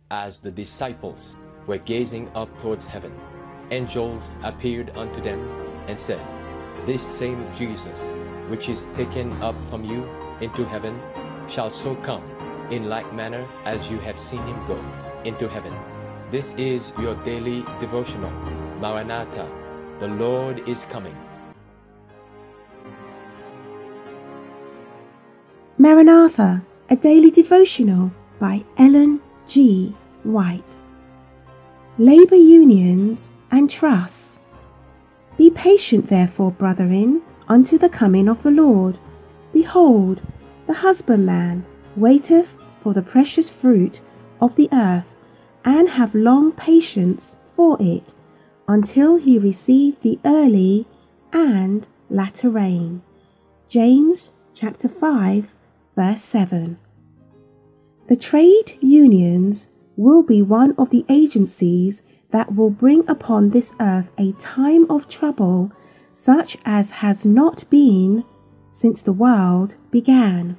As the disciples were gazing up towards heaven, angels appeared unto them and said, This same Jesus, which is taken up from you into heaven, shall so come in like manner as you have seen him go into heaven. This is your daily devotional. Maranatha, the Lord is coming. Maranatha, a daily devotional by Ellen G. White. Labour unions and trusts. Be patient therefore, brethren, unto the coming of the Lord. Behold, the husbandman waiteth for the precious fruit of the earth, and have long patience for it, until he receive the early and latter rain. James chapter 5, verse 7. The trade unions will be one of the agencies that will bring upon this earth a time of trouble such as has not been since the world began.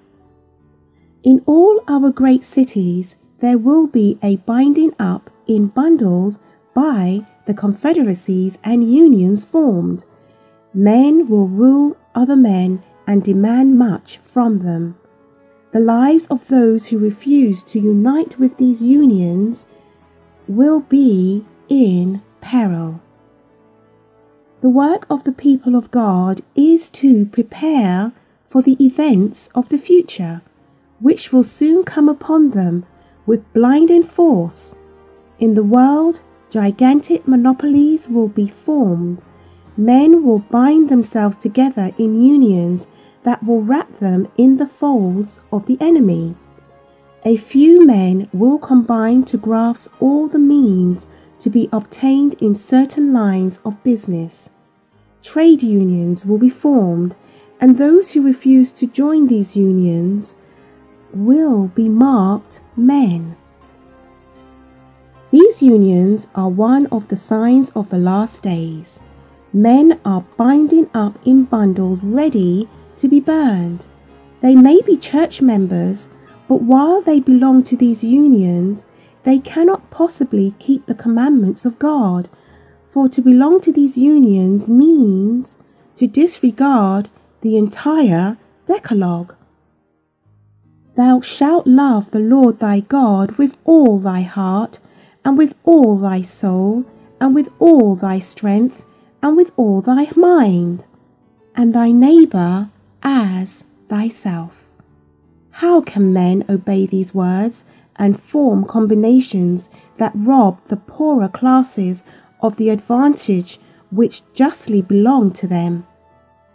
In all our great cities there will be a binding up in bundles by the confederacies and unions formed. Men will rule other men and demand much from them. The lives of those who refuse to unite with these unions will be in peril. The work of the people of God is to prepare for the events of the future, which will soon come upon them with blinding force. In the world, gigantic monopolies will be formed. Men will bind themselves together in unions that will wrap them in the folds of the enemy. A few men will combine to grasp all the means to be obtained in certain lines of business. Trade unions will be formed, and those who refuse to join these unions will be marked men. These unions are one of the signs of the last days. Men are binding up in bundles ready to be burned. They may be church members, but while they belong to these unions, they cannot possibly keep the commandments of God, for to belong to these unions means to disregard the entire Decalogue. Thou shalt love the Lord thy God with all thy heart, and with all thy soul, and with all thy strength, and with all thy mind, and thy neighbour as thyself. How can men obey these words and form combinations that rob the poorer classes of the advantage which justly belong to them,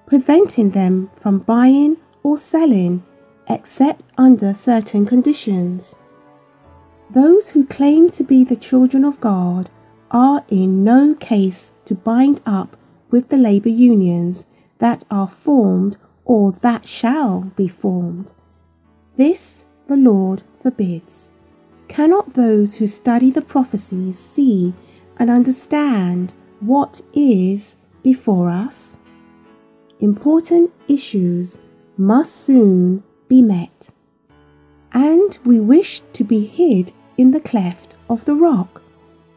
preventing them from buying or selling except under certain conditions? Those who claim to be the children of God are in no case to bind up with the labour unions that are formed or that shall be formed. This the Lord forbids. Cannot those who study the prophecies see and understand what is before us? Important issues must soon be met, and we wish to be hid in the cleft of the rock,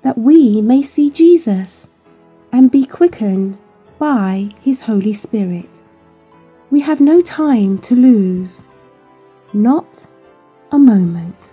that we may see Jesus and be quickened by his Holy Spirit. We have no time to lose, not a moment.